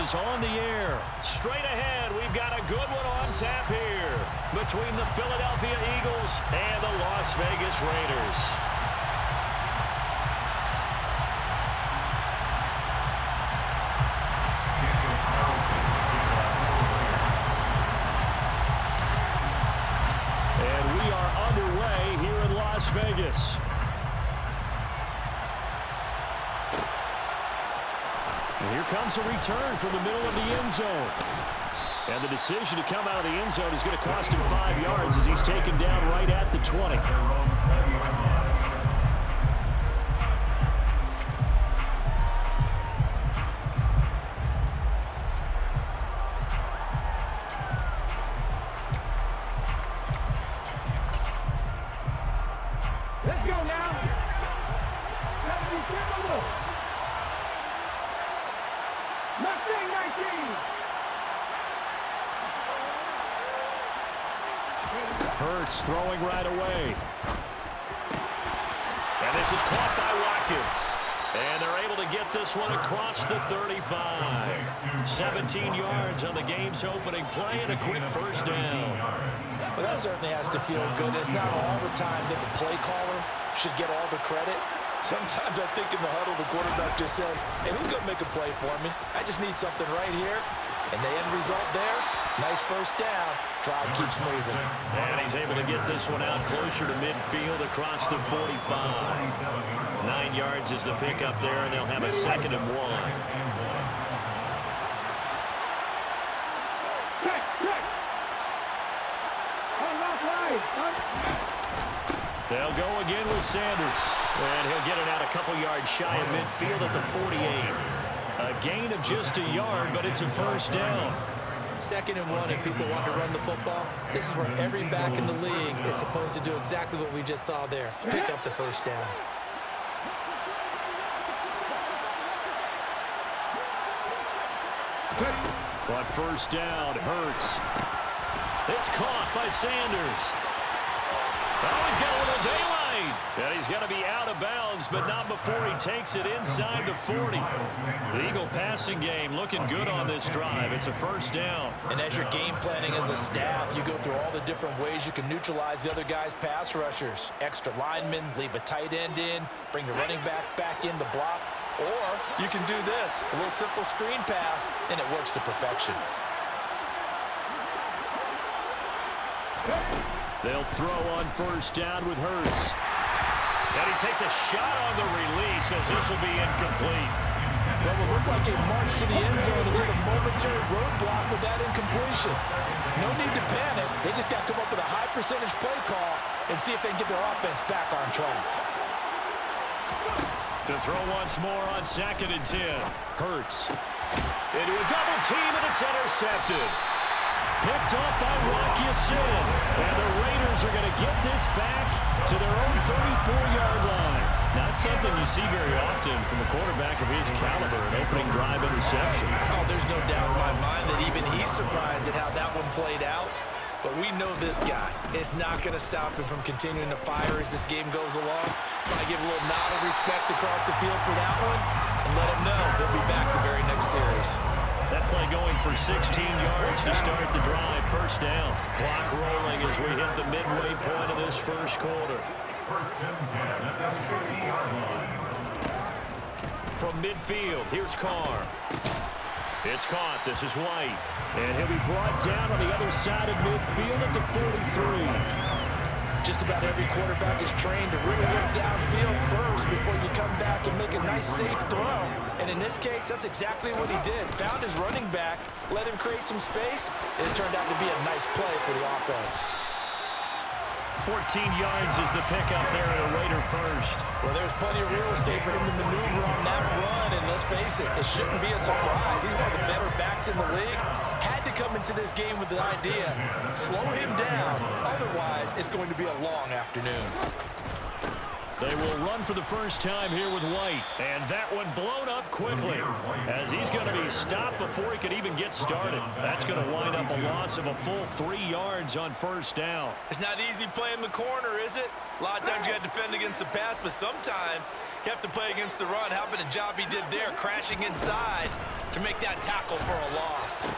is on the air. Straight ahead, we've got a good one on tap here between the Philadelphia Eagles and the Las Vegas Raiders. And we are underway here in Las Vegas. And here comes a return from the middle of the end zone. And the decision to come out of the end zone is going to cost him 5 yards as he's taken down right at the 20. Let's go now. Mustang 19. Hurts throwing right away. And this is caught by Watkins. And they're able to get this one across the 35. 17 yards on the game's opening play and a quick first down. Well, that certainly has to feel good. It's not all the time that the play caller should get all the credit. Sometimes I think in the huddle, the quarterback just says, hey, who's going to make a play for me? I just need something right here. And the end result there, nice first down. Drive keeps moving. And he's able to get this one out closer to midfield across the 45. 9 yards is the pickup there, and they'll have a 2nd and 1. They'll go again with Sanders. And he'll get it out a couple yards shy of midfield at the 48. A gain of just a yard, but it's a first down. 2nd and 1, and people want to run the football. This is where every back in the league is supposed to do exactly what we just saw there. Pick up the first down. On first down, Hurts. It's caught by Sanders. Oh, he's got a little daylight. And he's going to be out of bounds, but not before he takes it inside the 40. The Eagle passing game looking good on this drive. It's a first down. And as you're game planning as a staff, you go through all the different ways you can neutralize the other guy's pass rushers. Extra linemen, leave a tight end in, bring the running backs back in to block. Or you can do this, a little simple screen pass, and it works to perfection. They'll throw on first down with Hurts. And he takes a shot on the release as this will be incomplete. Well, it looked like a march to the end zone has hit a momentary roadblock with that incompletion. No need to panic. They just got to come up with a high percentage play call and see if they can get their offense back on track. To throw once more on 2nd and 10. Hurts. Into a double team, and it's intercepted. Picked off by Watkins. And the Raiders are going to get this back to their own 34-yard line. Not something you see very often from a quarterback of his caliber, an opening drive interception. Oh, there's no doubt in my mind that even he's surprised at how that one played out. But we know this guy is not going to stop him from continuing to fire as this game goes along. I give a little nod of respect across the field for that one and let him know he'll be back the very next series. That play going for 16 yards to start the drive. First down. Clock rolling as we hit the midway point of this first quarter. From midfield, here's Carr. It's caught. This is White. And he'll be brought down on the other side of midfield at the 43. Just about every quarterback is trained to really look downfield first before you come back and make a nice, safe throw. And in this case, that's exactly what he did. Found his running back, let him create some space, and it turned out to be a nice play for the offense. 14 yards is the pickup there at a Raider first. Well, there's plenty of real estate for him to maneuver on that run, and let's face it, it shouldn't be a surprise. He's one of the better backs in the league. Had to come into this game with the idea, slow him down, otherwise it's going to be a long afternoon. They will run for the first time here with White. And that one blown up quickly as he's going to be stopped before he could even get started. That's going to wind up a loss of a full 3 yards on first down. It's not easy playing the corner, is it? A lot of times you got to defend against the pass, but sometimes you have to play against the run. How about the job he did there, crashing inside to make that tackle for a loss.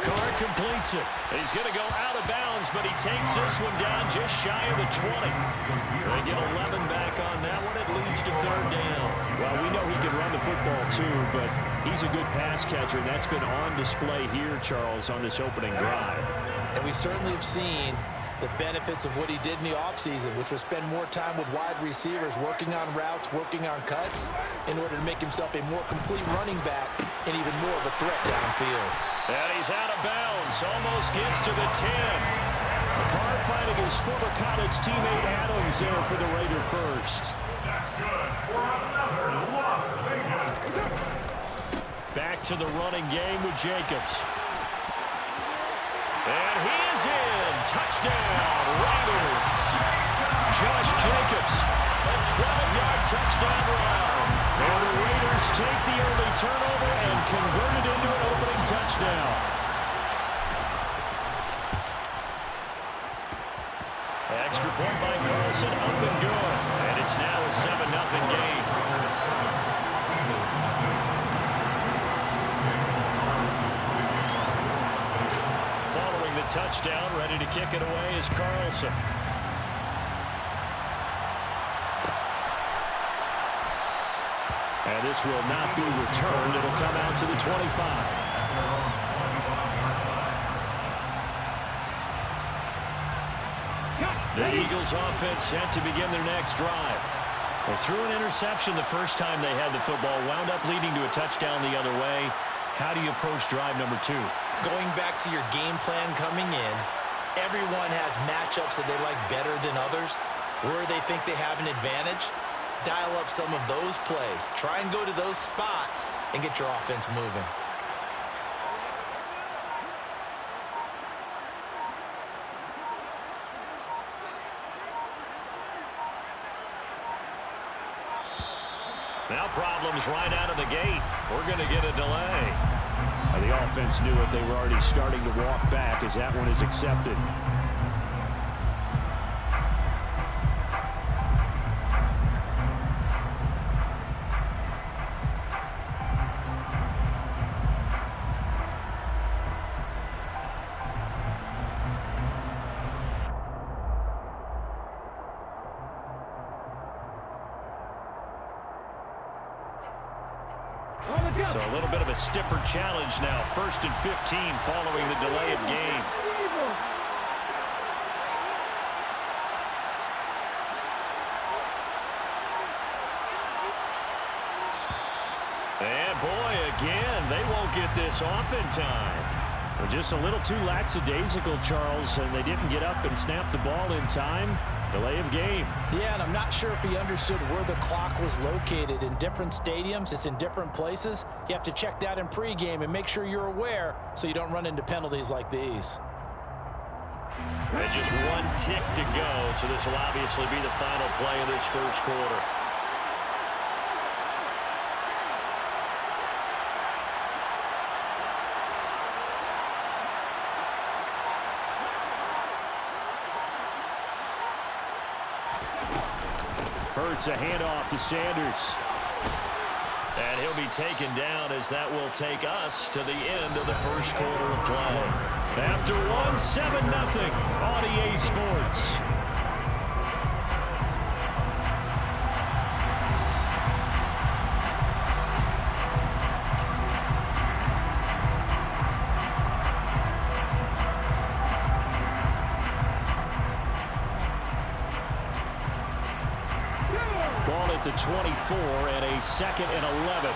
Carr completes it. He's going to go out of bounds, but he takes this one down just shy of the 20. They get 11 back on that one. It leads to third down. Well, we know he can run the football too, but he's a good pass catcher. That's been on display here, Charles, on this opening drive. And we certainly have seen the benefits of what he did in the offseason, which was spend more time with wide receivers, working on routes, working on cuts, in order to make himself a more complete running back and even more of a threat downfield. And he's out of bounds, almost gets to the 10. Carr finding his former college teammate Adams there for the Raider first. That's good. For another Las Vegas. Back to the running game with Jacobs. And he is in. Touchdown, Raiders. Josh Jacobs, a 12-yard touchdown run. And the Raiders take the early turnover and convert it into an opening touchdown. Extra point by Carlson, up and good. And it's now a 7-0 game. Following the touchdown, ready to kick it away is Carlson. And this will not be returned. It'll come out to the 25. The Eagles offense set to begin their next drive. Well, threw an interception the first time they had the football, wound up leading to a touchdown the other way. How do you approach drive number 2? Going back to your game plan coming in, everyone has matchups that they like better than others, where they think they have an advantage. Dial up some of those plays. Try and go to those spots and get your offense moving. Now problems right out of the gate. We're going to get a delay. The offense knew it. They were already starting to walk back as that one is accepted. So a little bit of a stiffer challenge now. 1st and 15 following the delay of game. And boy, again, they won't get this off in time. Well, just a little too lackadaisical, Charles, and they didn't get up and snap the ball in time. Delay of game. Yeah, and I'm not sure if he understood where the clock was located. In different stadiums, it's in different places. You have to check that in pregame and make sure you're aware so you don't run into penalties like these. And just one tick to go, so this will obviously be the final play of this first quarter. Hurts a handoff to Sanders. And he'll be taken down as that will take us to the end of the first quarter of play. After one, 7-0 on EA Sports. Ball at the 24 and a 2nd and 11.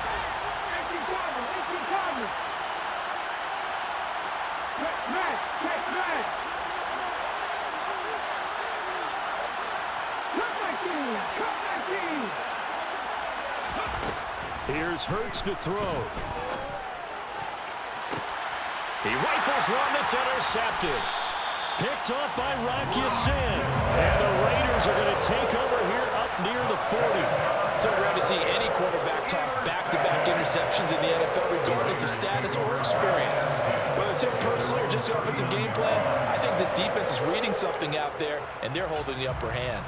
Here's Hurts to throw. He rifles one that's intercepted. Picked off by Rocky Sin. And the Raiders are going to take over here up near the 40. So rare to see any quarterback toss back-to-back interceptions in the NFL, regardless of status or experience. Whether it's him personally or just the offensive game plan, I think this defense is reading something out there, and they're holding the upper hand.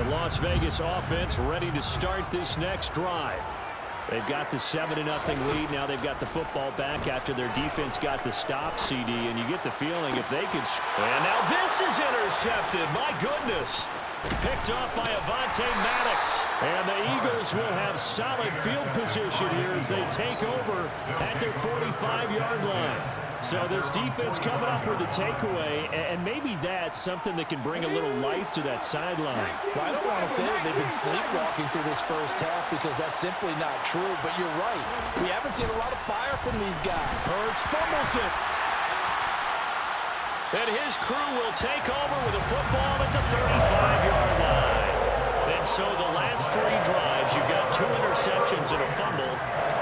The Las Vegas offense ready to start this next drive. They've got the 7-0 lead. Now they've got the football back after their defense got the stop, CD, and you get the feeling if they could... And now this is intercepted. My goodness. Picked off by Avonte Maddox. And the Eagles will have solid field position here as they take over at their 45-yard line. So this defense coming up with a takeaway, and maybe that's something that can bring a little life to that sideline. Well, I don't want to say that they've been sleepwalking through this first half because that's simply not true, but you're right. We haven't seen a lot of fire from these guys. Hurts fumbles it. And his crew will take over with a football at the 35-yard line. And so the last 3 drives, you've got 2 interceptions and a fumble.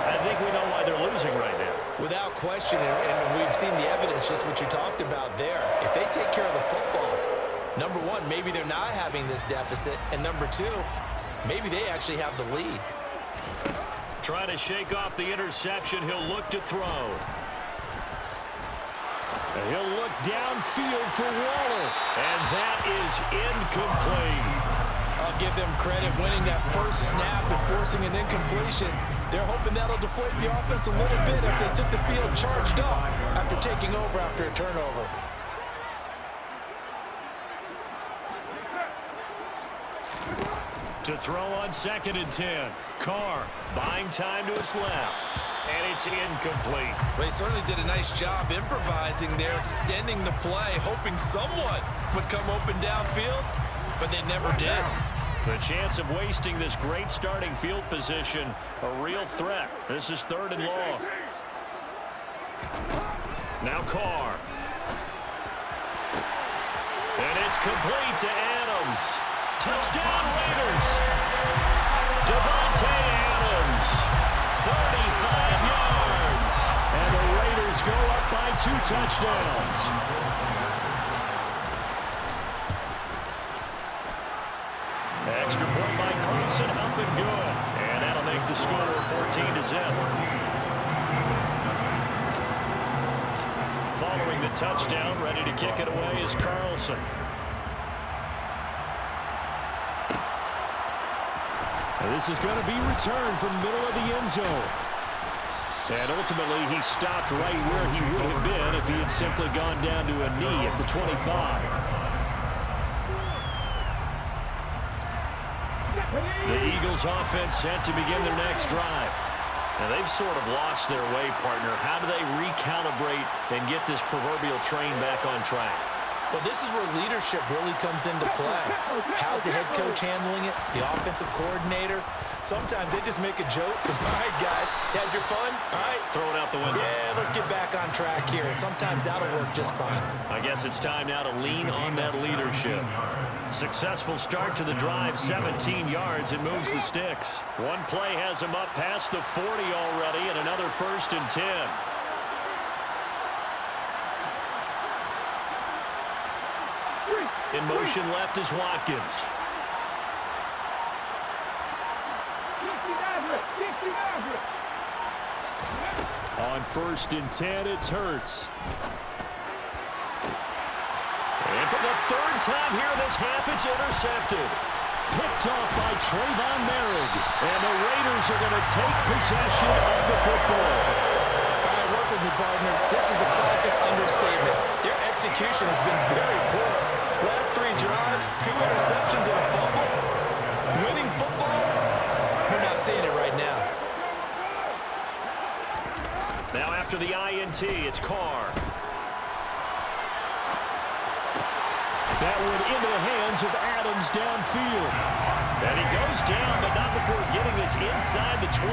I think we know why they're losing right now. Without question, and we've seen the evidence, just what you talked about there. If they take care of the football, number one, maybe they're not having this deficit, and number 2, maybe they actually have the lead. Trying to shake off the interception, he'll look to throw. And he'll look downfield for Waller, and that is incomplete. I'll give them credit winning that first snap and forcing an incompletion. They're hoping that'll deflate the offense a little bit if they took the field charged up after taking over after a turnover. To throw on 2nd and 10. Carr buying time to his left. And it's incomplete. Well, they certainly did a nice job improvising there, extending the play, hoping someone would come open downfield, but they never did. The chance of wasting this great starting field position, a real threat. This is 3rd and long. Now Carr. And it's complete to Adams. Touchdown Raiders. Davante Adams. 35 yards. And the Raiders go up by 2 touchdowns. Extra point by Carson, up and good. And that'll make the score 14-0. Following the touchdown, ready to kick it away is Carlson. And this is going to be returned from the middle of the end zone. And ultimately, he stopped right where he would have been if he had simply gone down to a knee at the 25. The Eagles offense set to begin their next drive. Now they've sort of lost their way, partner. How do they recalibrate and get this proverbial train back on track? Well, this is where leadership really comes into play. How's the head coach handling it? The offensive coordinator? Sometimes they just make a joke. All right, guys, had your fun? All right. Throw it out the window. Yeah, let's get back on track here. And sometimes that'll work just fine. I guess it's time now to lean on that leadership. Successful start to the drive, 17 yards, and moves the sticks. One play has him up past the 40 already, and another 1st and 10. In motion left is Watkins. On 1st and 10, it's Hurts. And for the 3rd time here in this half, it's intercepted. Picked off by Trayvon Merrick. And the Raiders are going to take possession of the football. All right, work with me, partner. This is a classic understatement. Their execution has been very poor. Last 3 drives, 2 interceptions and a fumble. Winning football? We're not seeing it right now. Now after the INT, it's Carr. That one into the hands of Adams downfield. And he goes down, but not before getting this inside the 25.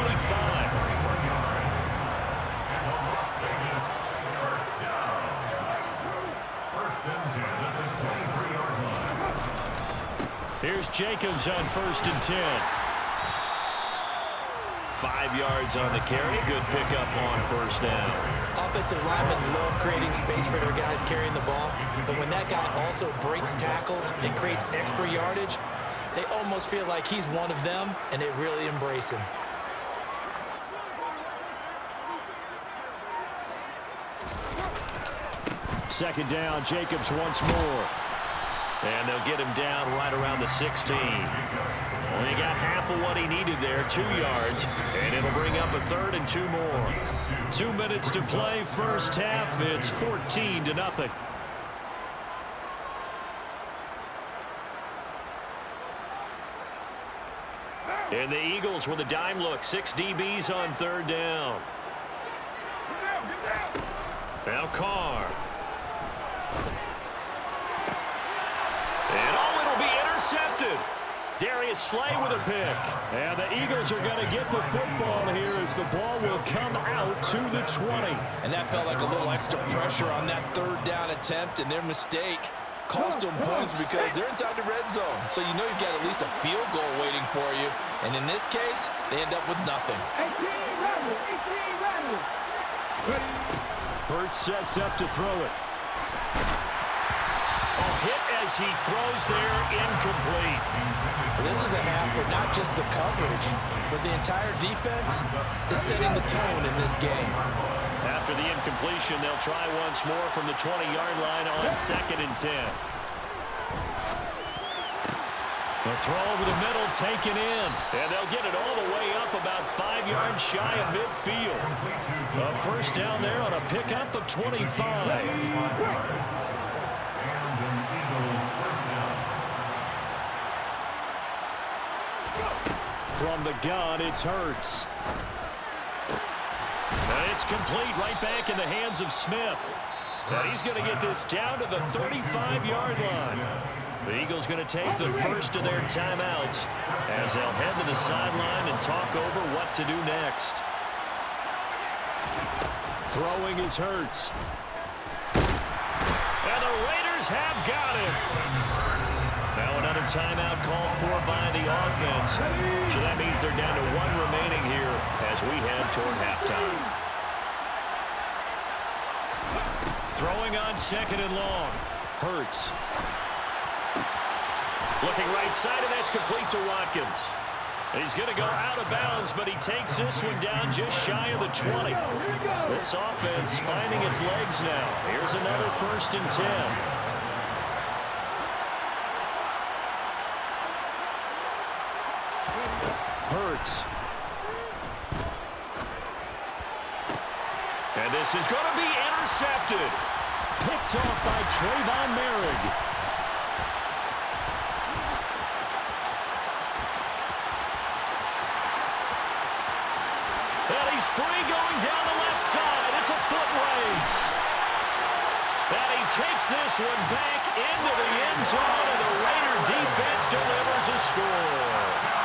Here's Jacobs on 1st and 10. 5 yards on the carry. Good pickup on 1st down. Offensive linemen love creating space for their guys carrying the ball, but when that guy also breaks tackles and creates extra yardage, they almost feel like he's one of them, and they really embrace him. Second down, Jacobs once more. And they'll get him down right around the 16. Well, he got half of what he needed there, 2 yards. And it'll bring up a 3rd and 2 more. 2 minutes to play, first half. It's 14-0. And the Eagles with a dime look. 6 DBs on 3rd down. Now Carr. And it'll be intercepted. Darius Slay with a pick. And the Eagles are going to get the football here as the ball will come out to the 20. And that felt like a little extra pressure on that 3rd down attempt, and their mistake cost them points because they're inside the red zone. So you know you've got at least a field goal waiting for you. And in this case, they end up with nothing. Hurts sets up to throw it. Hit as he throws there, incomplete. This is a half where not just the coverage, but the entire defense is setting the tone in this game. After the incompletion, they'll try once more from the 20-yard line on 2nd and 10. The throw over the middle, taken in. And they'll get it all the way up about 5 yards shy of midfield. A first down there on a pickup of 25. From the gun, it's Hurts. And it's complete right back in the hands of Smith. And he's going to get this down to the 35-yard line. The Eagles going to take the first of their timeouts as they'll head to the sideline and talk over what to do next. Throwing is Hurts. And the Raiders have got him. Now another timeout called for by the offense. So that means they're down to 1 remaining here as we head toward halftime. Throwing on 2nd and long. Hurts. Looking right side, and that's complete to Watkins. He's going to go out of bounds, but he takes this one down just shy of the 20. This offense finding its legs now. Here's another 1st and 10. Hurts. And this is going to be intercepted. Picked off by Trayvon Merrick. And he's free going down the left side. It's a foot race. And he takes this one back into the end zone, and the Raider defense delivers a score.